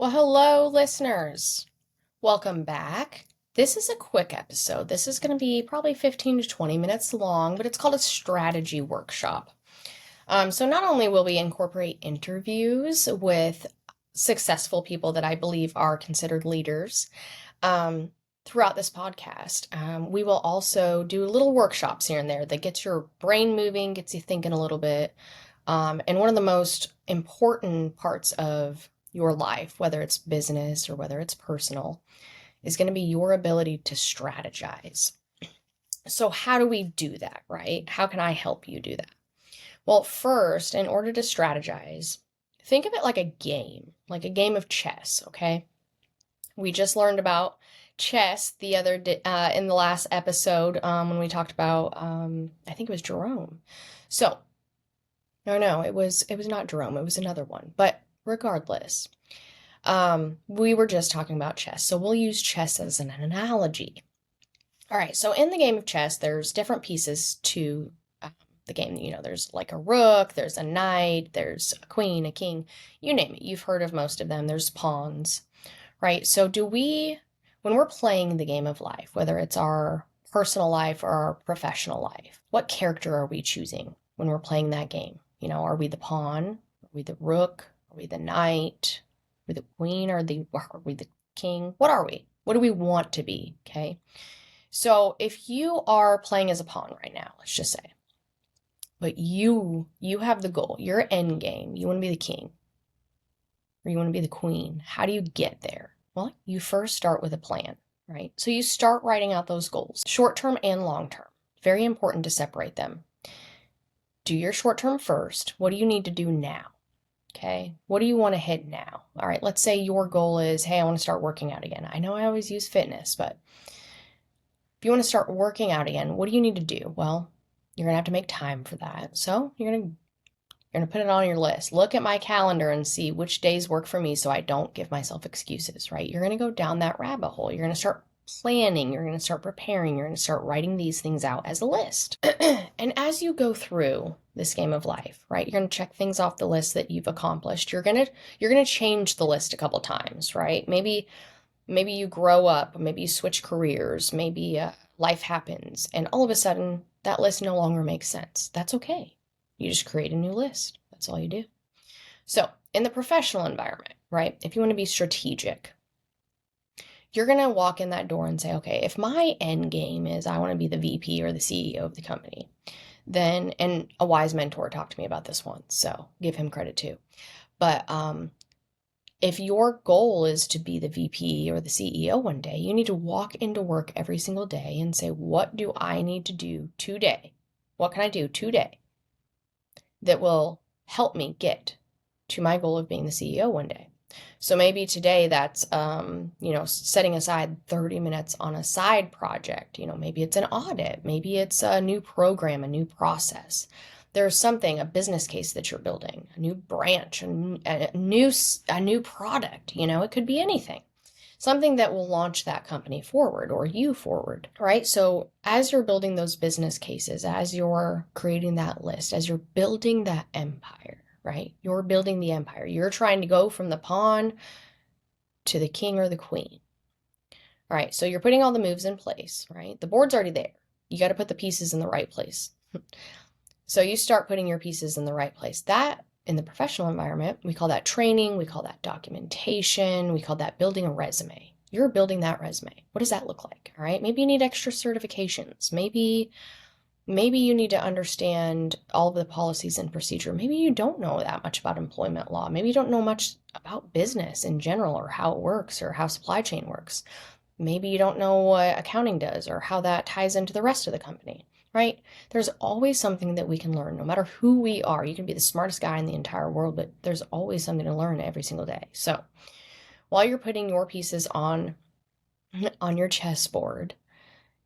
Well, hello, listeners. Welcome back. This is a quick episode. This is going to be probably 15 to 20 minutes long, but it's called a strategy workshop. So, not only will we incorporate interviews with successful people that I believe are considered leaders throughout this podcast, we will also do little workshops here and there that gets your brain moving, gets you thinking a little bit. And one of the most important parts of your life, whether it's business or whether it's personal, is going to be your ability to strategize. So, how do we do that, right? How can I help you do that? Well, first, in order to strategize, think of it like a game of chess, okay? We just learned about chess in the last episode when we talked about I think it was Jerome. So, no, it was not Jerome. It was another one. But regardless, we were just talking about chess, so we'll use chess as an analogy. All right, so in the game of chess, there's different pieces to the game. There's like a rook, there's a knight, there's a queen, a king, you name it. You've heard of most of them. There's pawns, right? So when we're playing the game of life, whether it's our personal life or our professional life, what character are we choosing when we're playing that game? Are we the pawn? Are we the rook? Are we the knight? Are we the queen? Are we the king? What are we? What do we want to be? Okay. So if you are playing as a pawn right now, let's just say, but you have the goal, your end game, you want to be the king or you want to be the queen. How do you get there? Well, you first start with a plan, right? So you start writing out those goals, short term and long term. Very important to separate them. Do your short term first. What do you need to do now? Okay. What do you want to hit now? All right. Let's say your goal is, hey, I want to start working out again. I know I always use fitness, but if you want to start working out again, what do you need to do? Well, you're going to have to make time for that. So you're going to put it on your list. Look at my calendar and see which days work for me so I don't give myself excuses, right? You're going to go down that rabbit hole. You're going to start planning. You're going to start preparing. You're going to start writing these things out as a list. And as you go through this game of life, right, you're going to check things off the list that you've accomplished. You're going to change the list a couple times, right? Maybe you grow up, maybe you switch careers, maybe life happens, and all of a sudden that list no longer makes sense. That's okay. You just create a new list. That's all you do. So, in the professional environment, right, if you want to be strategic, you're going to walk in that door and say, okay, if my end game is I want to be the VP or the CEO of the company, then, and a wise mentor talked to me about this once, so give him credit too. But if your goal is to be the VP or the CEO one day, you need to walk into work every single day and say, what do I need to do today? What can I do today that will help me get to my goal of being the CEO one day? So maybe today that's, setting aside 30 minutes on a side project. Maybe it's an audit. Maybe it's a new program, a new process. There's something, a business case that you're building, a new branch, a new product. It could be anything. Something that will launch that company forward or you forward, right? So as you're building those business cases, as you're creating that list, as you're building that empire, right? You're building the empire. You're trying to go from the pawn to the king or the queen. All right, so you're putting all the moves in place, right? The board's already there. You got to put the pieces in the right place. So you start putting your pieces in the right place. That, in the professional environment, we call that training, we call that documentation, we call that building a resume. You're building that resume. What does that look like? All right, maybe you need extra certifications. Maybe you need to understand all of the policies and procedure. Maybe you don't know that much about employment law. Maybe you don't know much about business in general or how it works or how supply chain works. Maybe you don't know what accounting does or how that ties into the rest of the company, right? There's always something that we can learn, no matter who we are. You can be the smartest guy in the entire world, but there's always something to learn every single day. So while you're putting your pieces on your chessboard,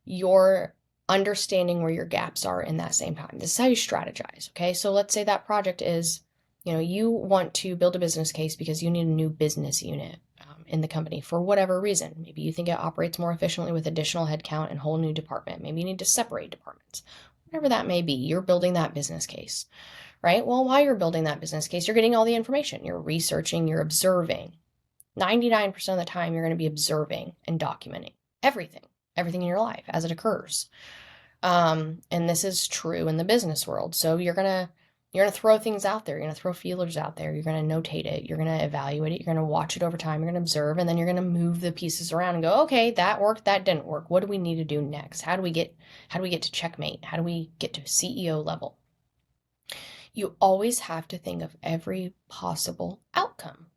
you're understanding where your gaps are in that same time. This is how you strategize, okay? So let's say that project is, you want to build a business case because you need a new business unit in the company for whatever reason. Maybe you think it operates more efficiently with additional headcount and whole new department. Maybe you need to separate departments. Whatever that may be, you're building that business case, right? Well, while you're building that business case, you're getting all the information. You're researching, you're observing. 99% of the time, you're going to be observing and documenting everything in your life as it occurs. And this is true in the business world. So you're gonna throw things out there. You're gonna throw feelers out there. You're gonna notate it. You're gonna evaluate it. You're gonna watch it over time. You're gonna observe, and then you're gonna move the pieces around and go, okay, that worked. That didn't work. What do we need to do next? How do we get to checkmate? How do we get to CEO level? You always have to think of every possible outcome.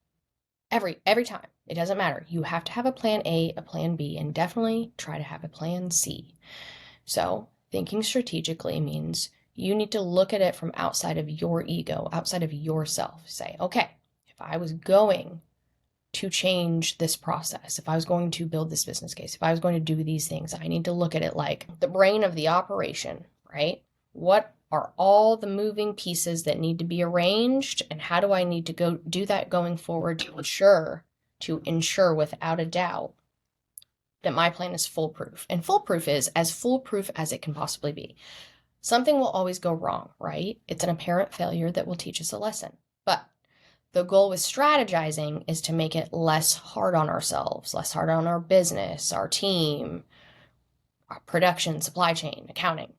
Every time. It doesn't matter. You have to have a plan A, a plan B, and definitely try to have a plan C. So thinking strategically means you need to look at it from outside of your ego, outside of yourself. Say, okay, if I was going to change this process, if I was going to build this business case, if I was going to do these things, I need to look at it like the brain of the operation, right? What are all the moving pieces that need to be arranged, and how do I need to go do that going forward to ensure without a doubt that my plan is foolproof. And foolproof is as foolproof as it can possibly be. Something will always go wrong, right? It's an apparent failure that will teach us a lesson. But the goal with strategizing is to make it less hard on ourselves, less hard on our business, our team, our production, supply chain, accounting,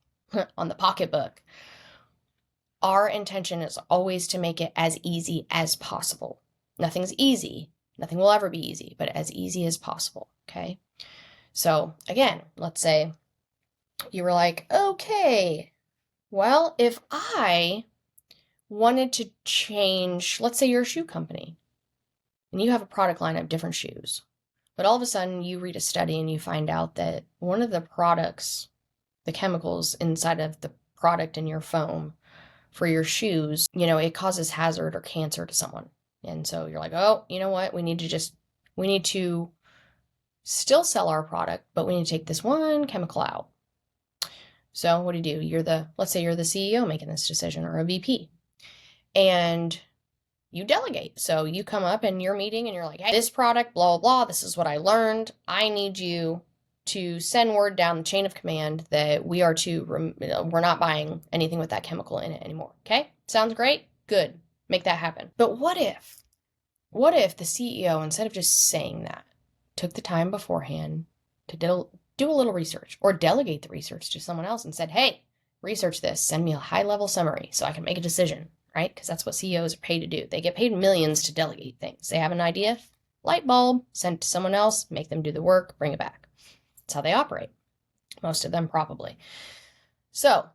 on the pocketbook. Our intention is always to make it as easy as possible. Nothing's easy. Nothing will ever be easy, but as easy as possible, okay? So again, let's say you were like, okay, well, if I wanted to change, let's say you're a shoe company and you have a product line of different shoes, but all of a sudden you read a study and you find out that one of the products, the chemicals inside of the product in your foam for your shoes, it causes hazard or cancer to someone. And so you're like, oh, you know what? We need to still sell our product, but we need to take this one chemical out. So what do? Let's say you're the CEO making this decision, or a VP, and you delegate. So you come up in your meeting and you're like, hey, this product, blah, blah, blah, this is what I learned. I need you to send word down the chain of command that we're not buying anything with that chemical in it anymore. Okay? Sounds great? Good. Make that happen. But what if the CEO, instead of just saying that, took the time beforehand to do a little research, or delegate the research to someone else and said, hey, research this, send me a high-level summary so I can make a decision, right? Because that's what CEOs are paid to do. They get paid millions to delegate things. They have an idea, light bulb, send it to someone else, make them do the work, bring it back. That's how they operate. Most of them probably. So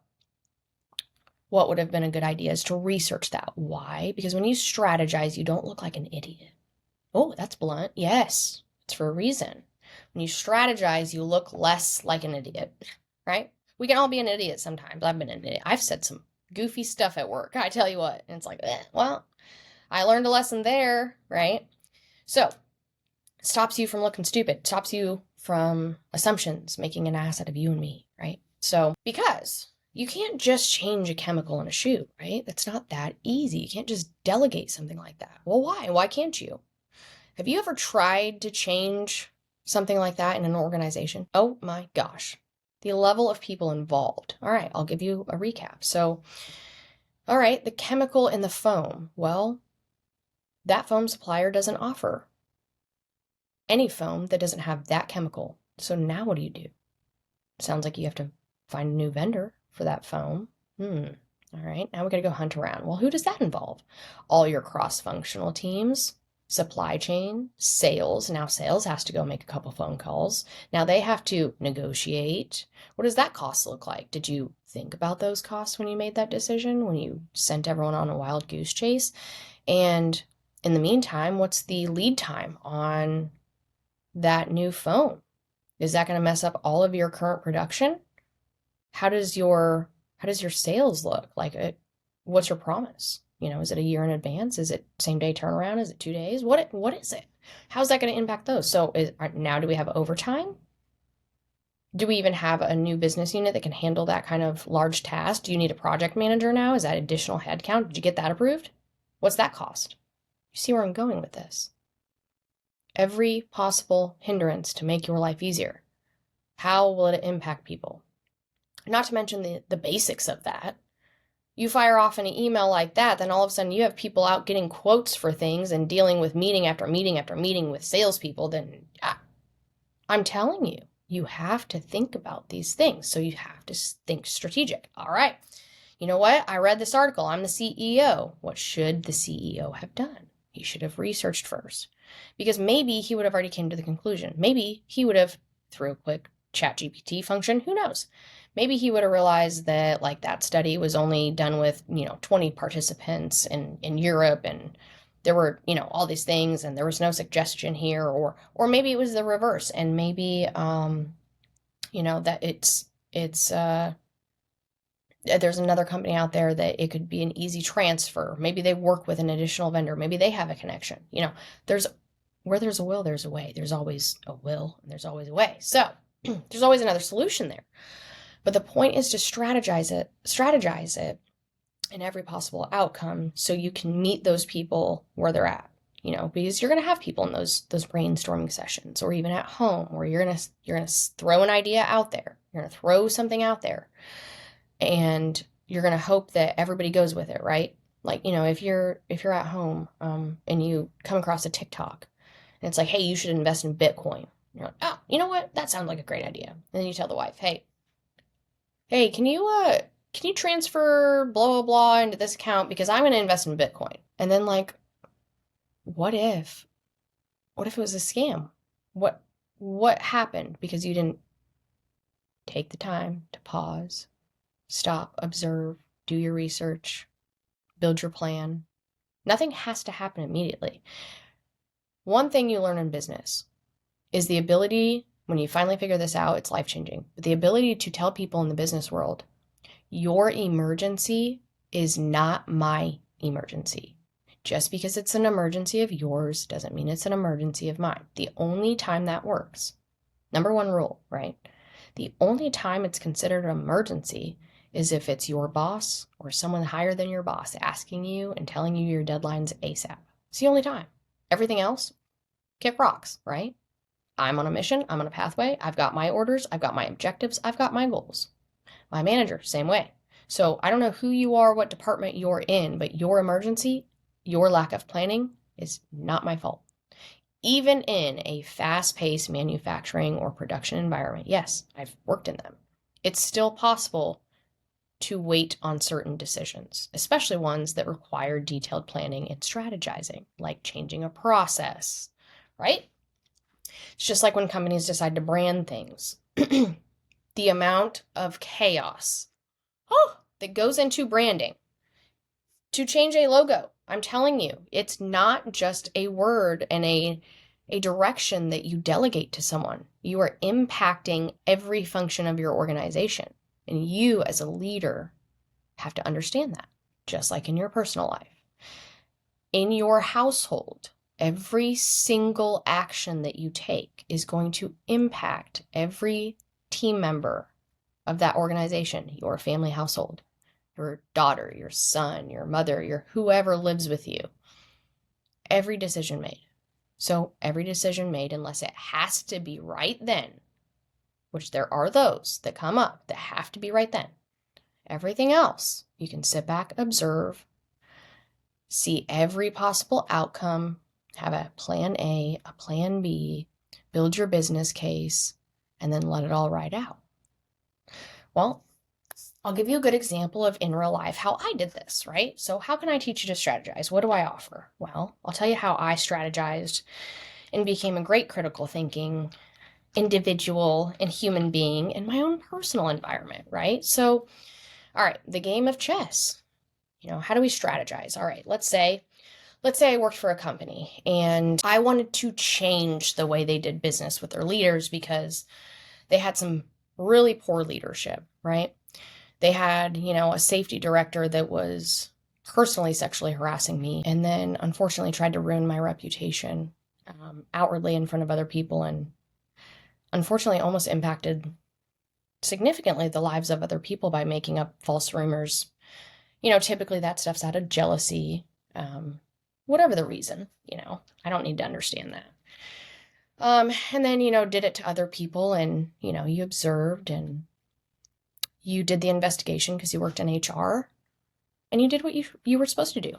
what would have been a good idea is to research that. Why? Because when you strategize, you don't look like an idiot. Oh, that's blunt. Yes, it's for a reason. When you strategize, you look less like an idiot, right? We can all be an idiot sometimes. I've been an idiot. I've said some goofy stuff at work, I tell you what. And it's like, well, I learned a lesson there, right? So it stops you from looking stupid. It stops you from assumptions, making an ass out of you and me, right? So because you can't just change a chemical in a shoe, right? That's not that easy. You can't just delegate something like that. Well, why? Why can't you? Have you ever tried to change something like that in an organization? Oh my gosh. The level of people involved. All right, I'll give you a recap. So, all right, the chemical in the foam. Well, that foam supplier doesn't offer any foam that doesn't have that chemical. So now what do? Sounds like you have to find a new vendor for that foam. All right, now we got to go hunt around. Well, who does that involve? All your cross-functional teams, supply chain, sales. Now sales has to go make a couple phone calls. Now they have to negotiate. What does that cost look like? Did you think about those costs when you made that decision, when you sent everyone on a wild goose chase? And in the meantime, what's the lead time on that new foam? Is that going to mess up all of your current production? How does your sales look? Like, what's your promise? Is it a year in advance? Is it same day turnaround? Is it 2 days? What is it? How's that going to impact those? So now do we have overtime? Do we even have a new business unit that can handle that kind of large task? Do you need a project manager now? Is that additional headcount? Did you get that approved? What's that cost? You see where I'm going with this? Every possible hindrance to make your life easier. How will it impact people? Not to mention the basics of that. You fire off an email like that, then all of a sudden you have people out getting quotes for things and dealing with meeting after meeting after meeting with salespeople. Then I'm telling you, you have to think about these things. So you have to think strategic. All right. You know what? I read this article. I'm the CEO. What should the CEO have done? He should have researched first, because maybe he would have already came to the conclusion. Maybe he would have, through a quick chat GPT function, who knows? Maybe he would have realized that like that study was only done with, 20 participants in Europe, and there were, all these things, and there was no suggestion here, or maybe it was the reverse, and maybe that it's there's another company out there that it could be an easy transfer. Maybe they work with an additional vendor. Maybe they have a connection. There's where there's a will, there's a way. There's always a will and there's always a way. So there's always another solution there. But the point is to strategize it in every possible outcome so you can meet those people where they're at. Because you're going to have people in those brainstorming sessions, or even at home, where you're going to throw an idea out there. You're going to throw something out there. And you're going to hope that everybody goes with it, right? Like, if you're at home and you come across a TikTok and it's like, hey, you should invest in Bitcoin. You're like, oh, you know what? That sounds like a great idea. And then you tell the wife, hey, can you transfer blah, blah, blah into this account because I'm going to invest in Bitcoin. And then like, what if it was a scam? What happened because you didn't take the time to pause, stop, observe, do your research, build your plan? Nothing has to happen immediately. One thing you learn in business is the ability, when you finally figure this out, it's life-changing, but the ability to tell people in the business world, your emergency is not my emergency. Just because it's an emergency of yours doesn't mean it's an emergency of mine. The only time that works, number one rule, right? The only time it's considered an emergency is if it's your boss or someone higher than your boss asking you and telling you your deadlines ASAP. It's the only time. Everything else, kick rocks, right? I'm on a mission. I'm on a pathway. I've got my orders. I've got my objectives. I've got my goals. My manager, same way. So I don't know who you are, what department you're in, but your emergency, your lack of planning is not my fault. Even in a fast-paced manufacturing or production environment, yes, I've worked in them, it's still possible to wait on certain decisions, especially ones that require detailed planning and strategizing, like changing a process, right? It's just like when companies decide to brand things. The amount of chaos that goes into branding to change a logo. I'm telling you, it's not just a word and a direction that you delegate to someone. You are impacting every function of your organization. And you as a leader have to understand that, just like in your personal life. In your household, every single action that you take is going to impact every team member of that organization, your family household, your daughter, your son, your mother, your whoever lives with you. Every decision made. So every decision made, unless it has to be right then, which there are those that come up that have to be right then. Everything else, you can sit back, observe, see every possible outcome, have a plan A, a plan B, build your business case, and then let it all ride out. Well, I'll give you a good example of in real life how I did this, right? So how can I teach you to strategize? What do I offer? Well, I'll tell you how I strategized and became a great critical thinking individual and human being in my own personal environment, right? So, all right, the game of chess. How do we strategize? All right, let's say I worked for a company and I wanted to change the way they did business with their leaders because they had some really poor leadership, right? They had, a safety director that was personally sexually harassing me, and then unfortunately tried to ruin my reputation outwardly in front of other people, and unfortunately almost impacted significantly the lives of other people by making up false rumors. Typically that stuff's out of jealousy, whatever the reason, I don't need to understand that. And then, did it to other people, and, you observed and you did the investigation because you worked in HR. and you did what you were supposed to do.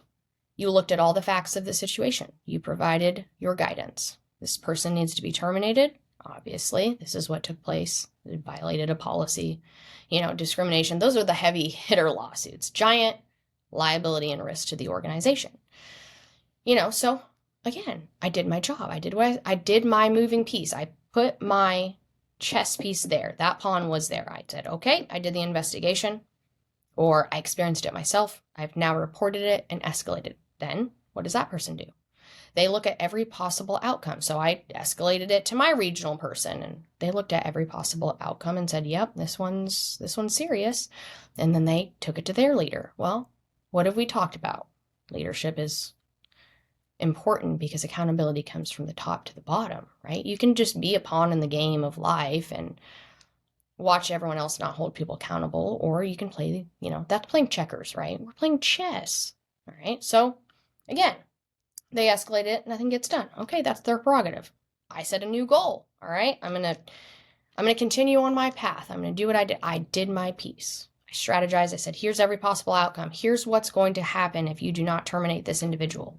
You looked at all the facts of the situation. You provided your guidance. This person needs to be terminated. Obviously, this is what took place. It violated a policy, discrimination. Those are the heavy hitter lawsuits, giant liability and risk to the organization. So again, I did my job. I did my moving piece. I put my chess piece there. That pawn was there. I said, okay, I did the investigation, or I experienced it myself. I've now reported it and escalated. Then what does that person do? They look at every possible outcome. So I escalated it to my regional person, and they looked at every possible outcome and said, yep, this one's serious. And then they took it to their leader. Well, what have we talked about? Leadership is important because accountability comes from the top to the bottom, right? You can just be a pawn in the game of life and watch everyone else not hold people accountable, or you can play, that's playing checkers, right? We're playing chess, all right? So again, they escalate it, nothing gets done. Okay, that's their prerogative. I set a new goal, all right? I'm going to continue on my path. I'm going to do what I did. I did my piece. I strategized. I said, here's every possible outcome. Here's what's going to happen if you do not terminate this individual.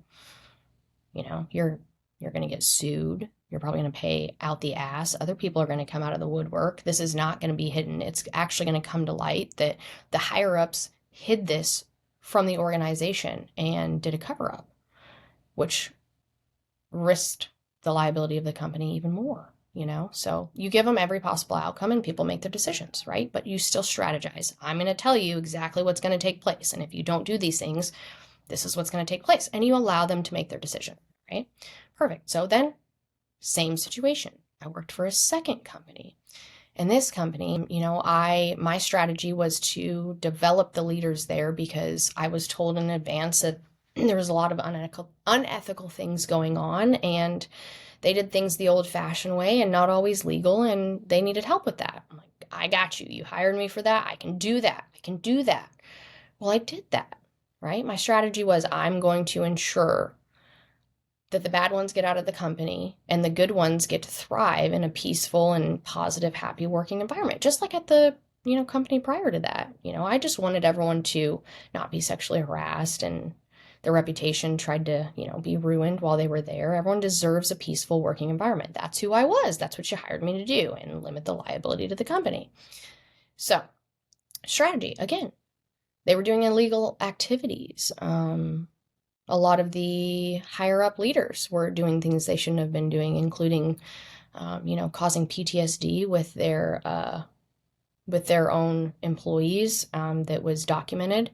You're going to get sued. You're probably going to pay out the ass. Other people are going to come out of the woodwork. This is not going to be hidden. It's actually going to come to light that the higher-ups hid this from the organization and did a cover-up, which risked the liability of the company even more, So you give them every possible outcome and people make their decisions, right? But you still strategize. I'm going to tell you exactly what's going to take place. And if you don't do these things, this is what's going to take place. And you allow them to make their decision, right? Perfect. So then, same situation. I worked for a second company. And this company, my strategy was to develop the leaders there because I was told in advance that there was a lot of unethical things going on, and they did things the old-fashioned way and not always legal, and they needed help with that. I'm like, I got you. You hired me for that. I can do that. I can do that. Well, I did that, right? My strategy was I'm going to ensure that the bad ones get out of the company and the good ones get to thrive in a peaceful and positive, happy working environment, just like at the company prior to that. I just wanted everyone to not be sexually harassed and their reputation tried to, be ruined while they were there. Everyone deserves a peaceful working environment. That's who I was. That's what you hired me to do, and limit the liability to the company. So, strategy, again, they were doing illegal activities. A lot of the higher up leaders were doing things they shouldn't have been doing, including, causing PTSD with their own employees. That was documented.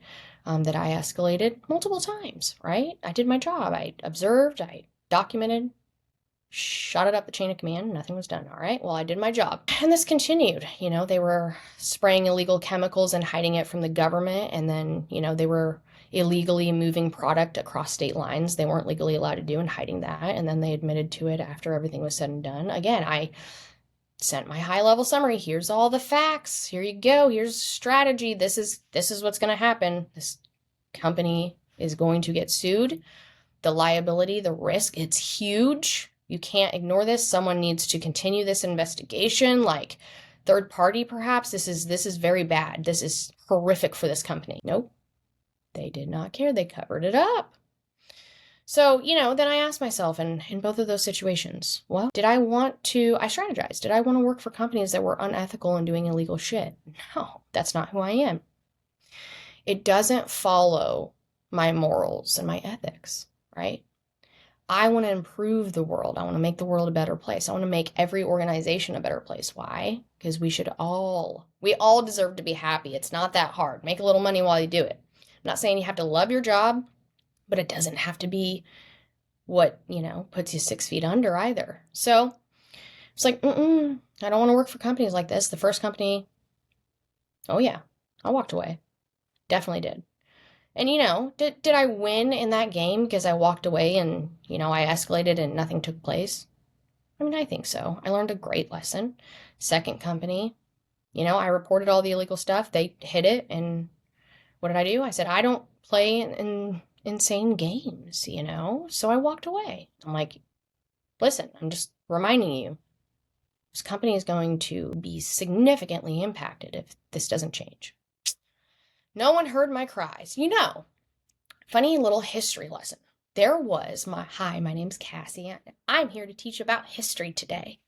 That I escalated multiple times, right? I did my job. I observed, I documented, shot it up the chain of command. Nothing was done. All right. Well, I did my job. And this continued. They were spraying illegal chemicals and hiding it from the government. And then, they were illegally moving product across state lines they weren't legally allowed to do and hiding that. And then they admitted to it after everything was said and done. Again, I sent my high-level summary. Here's all the facts. Here you go. Here's strategy. This is what's going to happen. This company is going to get sued. The liability, the risk, it's huge. You can't ignore this. Someone needs to continue this investigation, like third party perhaps. This is very bad. This is horrific for this company. Nope. They did not care. They covered it up. So, then I asked myself in both of those situations, well, I strategized. Did I want to work for companies that were unethical and doing illegal shit? No, that's not who I am. It doesn't follow my morals and my ethics, right? I want to improve the world. I want to make the world a better place. I want to make every organization a better place. Why? Because we all deserve to be happy. It's not that hard. Make a little money while you do it. I'm not saying you have to love your job, but it doesn't have to be what, puts you 6 feet under either. So it's like, I don't want to work for companies like this. The first company, oh yeah, I walked away. Definitely did. And, did I win in that game because I walked away and, I escalated and nothing took place? I mean, I think so. I learned a great lesson. Second company, I reported all the illegal stuff. They hid it. And what did I do? I said, I don't play in insane games, So I walked away. I'm like, listen, I'm just reminding you, this company is going to be significantly impacted if this doesn't change. No one heard my cries. funny little history lesson. Hi, my name's Cassie. I'm here to teach about history today.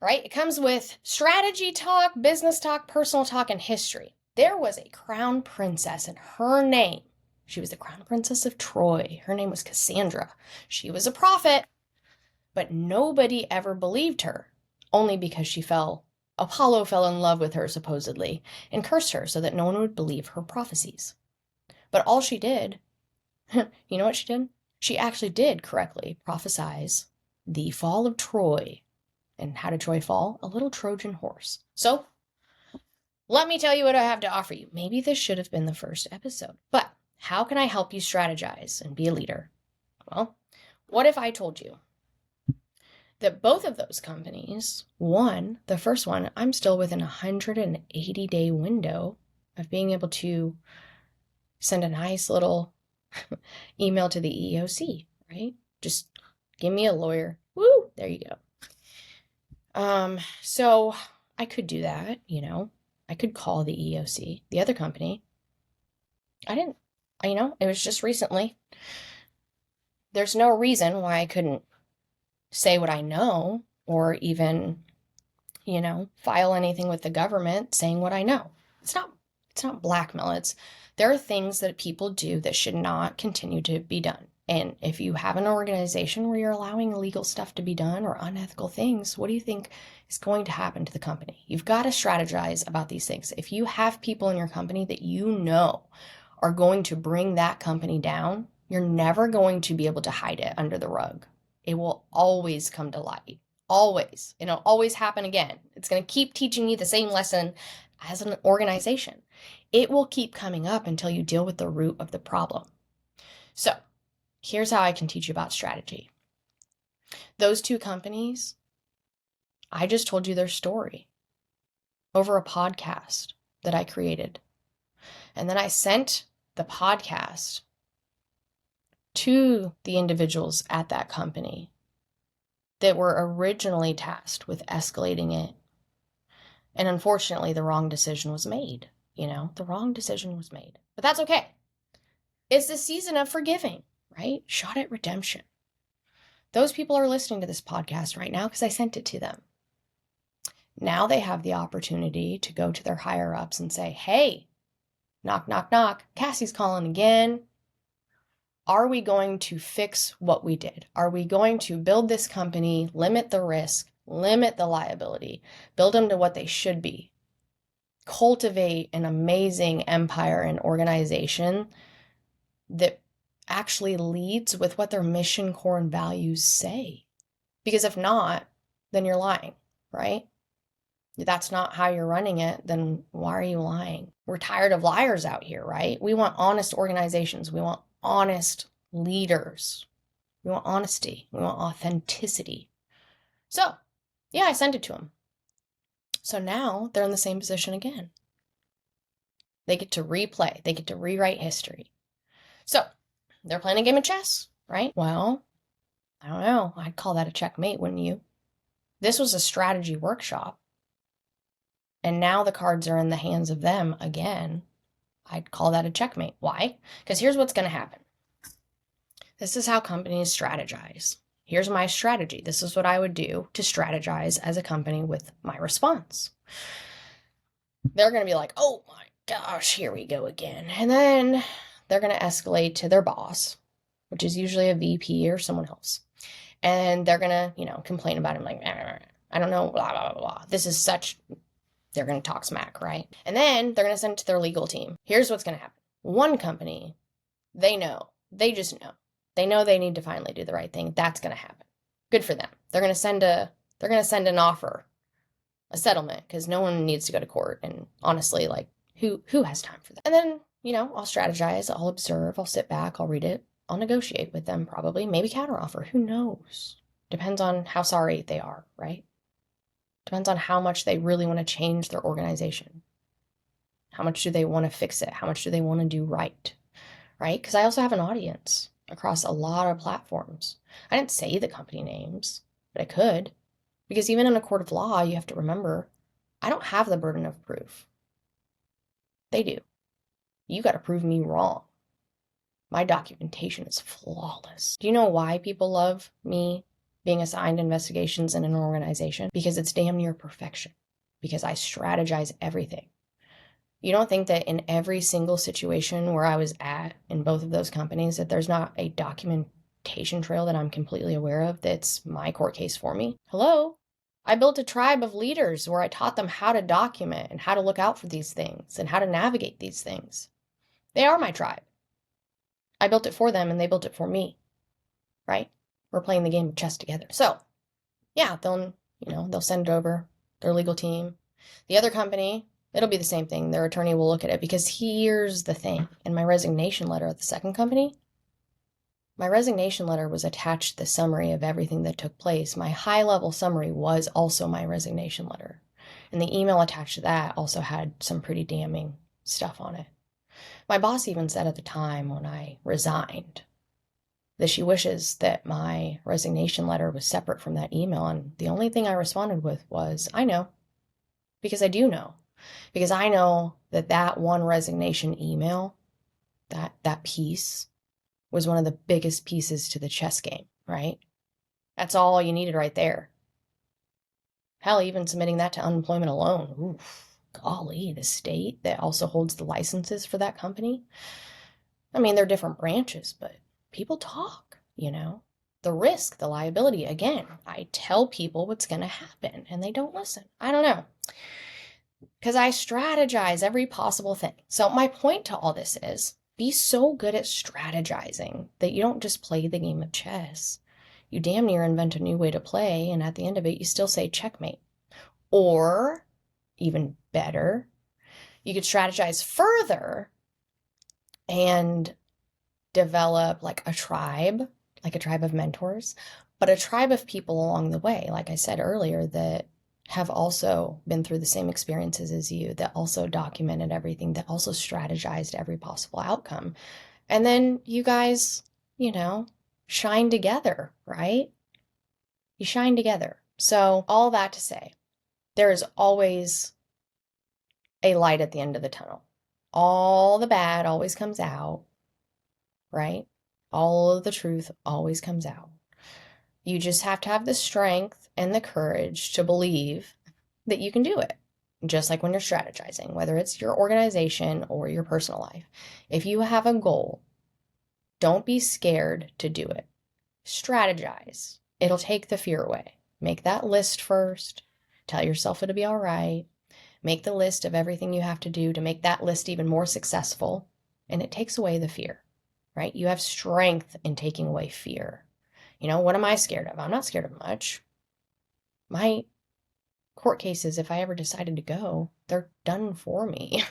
Right? It comes with strategy talk, business talk, personal talk, and history. There was a crown princess, and she was the crown princess of Troy. Her name was Cassandra. She was a prophet, but nobody ever believed her, only because Apollo fell in love with her, supposedly, and cursed her so that no one would believe her prophecies. But all she did, you know what she did? She actually did correctly prophesize the fall of Troy. And how did Troy fall? A little Trojan horse. So, let me tell you what I have to offer you. Maybe this should have been the first episode. But how can I help you strategize and be a leader? Well, what if I told you that both of those companies, the first one, I'm still within a 180-day window of being able to send a nice little email to the EEOC, right? Just give me a lawyer. Woo! There you go. So I could do that, I could call the EEOC, the other company. It was just recently. There's no reason why I couldn't say what I know or even, file anything with the government saying what I know. It's not blackmail. There are things that people do that should not continue to be done. And if you have an organization where you're allowing illegal stuff to be done or unethical things, what do you think is going to happen to the company? You've got to strategize about these things. If you have people in your company that you know are going to bring that company down, you're never going to be able to hide it under the rug. It will always come to light. Always. It'll always happen again. It's going to keep teaching you the same lesson as an organization. It will keep coming up until you deal with the root of the problem. So, here's how I can teach you about strategy. Those two companies, I just told you their story over a podcast that I created. And then I sent the podcast to the individuals at that company that were originally tasked with escalating it. And unfortunately, the wrong decision was made. The wrong decision was made. But that's okay. It's the season of forgiving, right? Shot at redemption. Those people are listening to this podcast right now because I sent it to them. Now they have the opportunity to go to their higher ups and say, hey, knock, knock, knock, Cassie's calling again. Are we going to fix what we did? Are we going to build this company, limit the risk, limit the liability, build them to what they should be, cultivate an amazing empire and organization that actually leads with what their mission, core, and values say? Because if not, then you're lying, right? If that's not how you're running it, then why are you lying? We're tired of liars out here, right? We want honest organizations. We want honest leaders. We want honesty. We want authenticity. So, yeah, I sent it to them. So now they're in the same position again. They get to replay. They get to rewrite history. So, they're playing a game of chess, right? Well, I don't know. I'd call that a checkmate, wouldn't you? This was a strategy workshop. And now the cards are in the hands of them again. I'd call that a checkmate. Why? Because here's what's going to happen. This is how companies strategize. Here's my strategy. This is what I would do to strategize as a company with my response. They're going to be like, oh my gosh, here we go again. And then they're going to escalate to their boss, which is usually a VP or someone else. And they're going to, complain about him like, I don't know, blah, blah, blah, blah. They're going to talk smack, right? And then they're going to send it to their legal team. Here's what's going to happen. One company, they just know. They know they need to finally do the right thing. That's going to happen. Good for them. They're going to send an offer, a settlement, because no one needs to go to court. And honestly, who has time for that? And then, I'll strategize, I'll observe, I'll sit back, I'll read it, I'll negotiate with them probably, maybe counteroffer. Who knows? Depends on how sorry they are, right? Depends on how much they really want to change their organization. How much do they want to fix it? How much do they want to do right? Right? Because I also have an audience across a lot of platforms. I didn't say the company names, but I could. Because even in a court of law, you have to remember, I don't have the burden of proof. They do. You got to prove me wrong. My documentation is flawless. Do you know why people love me being assigned investigations in an organization? Because it's damn near perfection. Because I strategize everything. You don't think that in every single situation where I was at in both of those companies that there's not a documentation trail that I'm completely aware of that's my court case for me? Hello? I built a tribe of leaders where I taught them how to document and how to look out for these things and how to navigate these things. They are my tribe. I built it for them and they built it for me, right? We're playing the game of chess together. So, yeah, they'll send it over, their legal team. The other company, it'll be the same thing. Their attorney will look at it because here's the thing. In my resignation letter at the second company, my resignation letter was attached to the summary of everything that took place. My high-level summary was also my resignation letter. And the email attached to that also had some pretty damning stuff on it. My boss even said at the time when I resigned that she wishes that my resignation letter was separate from that email. And the only thing I responded with was, I know. Because I do know. Because I know that one resignation email, that piece, was one of the biggest pieces to the chess game, right? That's all you needed right there. Hell, even submitting that to unemployment alone. Oof. Golly, the state that also holds the licenses for that company. I mean, they're different branches, but people talk, The risk, the liability. Again, I tell people what's going to happen and they don't listen. I don't know. Because I strategize every possible thing. So my point to all this is be so good at strategizing that you don't just play the game of chess. You damn near invent a new way to play, and at the end of it, you still say checkmate. Or, even better, you could strategize further and develop like a tribe of mentors, but a tribe of people along the way, like I said earlier, that have also been through the same experiences as you, that also documented everything, that also strategized every possible outcome. And then you guys, shine together, right? You shine together. So all that to say, there is always a light at the end of the tunnel. All the bad always comes out, right? All of the truth always comes out. You just have to have the strength and the courage to believe that you can do it. Just like when you're strategizing, whether it's your organization or your personal life. If you have a goal, don't be scared to do it. Strategize. It'll take the fear away. Make that list first. Tell yourself it'll be all right. Make the list of everything you have to do to make that list even more successful. And it takes away the fear, right? You have strength in taking away fear. What am I scared of? I'm not scared of much. My court cases, if I ever decided to go, they're done for me.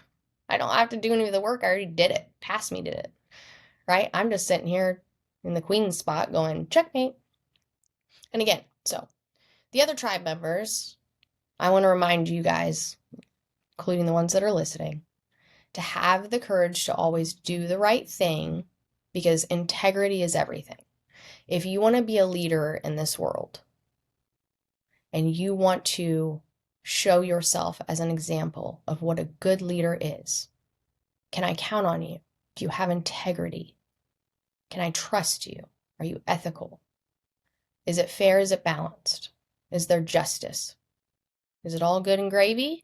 I don't have to do any of the work. I already did it. Past me did it, right? I'm just sitting here in the queen's spot going, checkmate. And again, so the other tribe members, I want to remind you guys, including the ones that are listening, to have the courage to always do the right thing because integrity is everything. If you want to be a leader in this world and you want to show yourself as an example of what a good leader is, can I count on you? Do you have integrity? Can I trust you? Are you ethical? Is it fair? Is it balanced? Is there justice? Is it all good and gravy?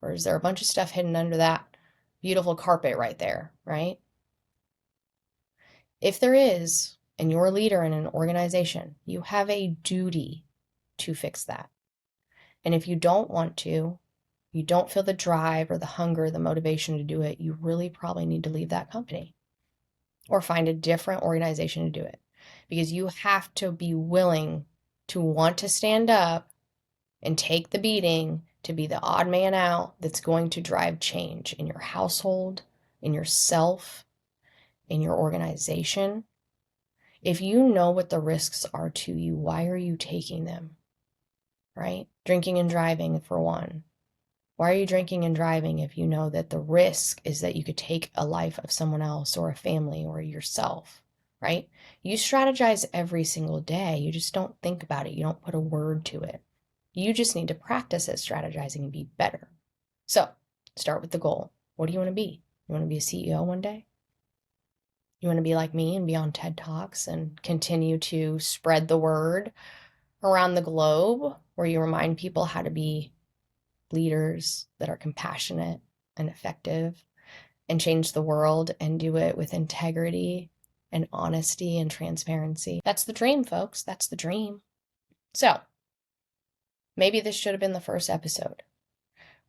Or is there a bunch of stuff hidden under that beautiful carpet right there, right? If there is, and you're a leader in an organization, you have a duty to fix that. And if you don't want to, you don't feel the drive or the hunger, the motivation to do it, you really probably need to leave that company or find a different organization to do it. Because you have to be willing to want to stand up and take the beating to be the odd man out that's going to drive change in your household, in yourself, in your organization. If you know what the risks are to you, why are you taking them? Right? Drinking and driving, for one. Why are you drinking and driving if you know that the risk is that you could take a life of someone else or a family or yourself, right? You strategize every single day. You just don't think about it. You don't put a word to it. You just need to practice at strategizing and be better. So start with the goal. What do you want to be? You want to be a CEO one day? You want to be like me and be on TED Talks and continue to spread the word around the globe, where you remind people how to be leaders that are compassionate and effective and change the world and do it with integrity and honesty and transparency. That's the dream, folks. That's the dream. So maybe this should have been the first episode.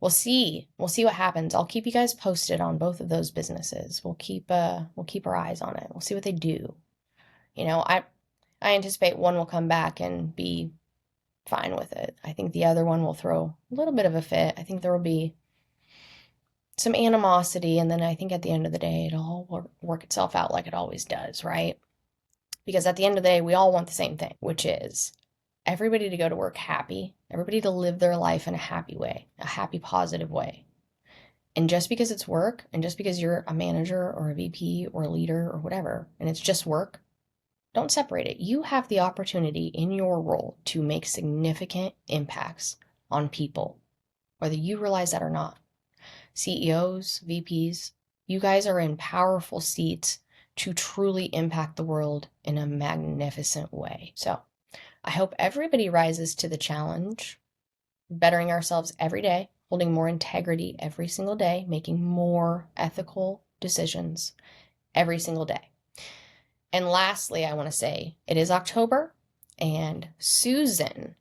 We'll see. We'll see what happens. I'll keep you guys posted on both of those businesses. We'll keep our eyes on it. We'll see what they do. You know, I anticipate one will come back and be fine with it. I think the other one will throw a little bit of a fit. I think there will be some animosity, and then I think at the end of the day, it'll all work itself out like it always does, right? Because at the end of the day, we all want the same thing, which is everybody to go to work happy, everybody to live their life in a happy way, a happy, positive way. And just because it's work, and just because you're a manager or a VP or a leader or whatever, and it's just work, don't separate it. You have the opportunity in your role to make significant impacts on people, whether you realize that or not. CEOs, VPs, you guys are in powerful seats to truly impact the world in a magnificent way. So I hope everybody rises to the challenge, bettering ourselves every day, holding more integrity every single day, making more ethical decisions every single day. And lastly, I want to say it is October, and Susan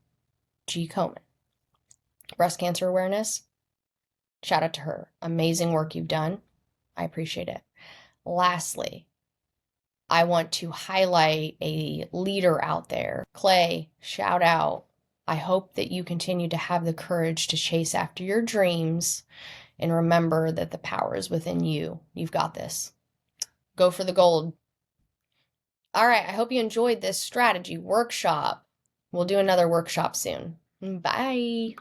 G. Komen, breast cancer awareness, shout out to her. Amazing work you've done. I appreciate it. Lastly, I want to highlight a leader out there. Clay, shout out. I hope that you continue to have the courage to chase after your dreams and remember that the power is within you. You've got this. Go for the gold. All right, I hope you enjoyed this strategy workshop. We'll do another workshop soon. Bye.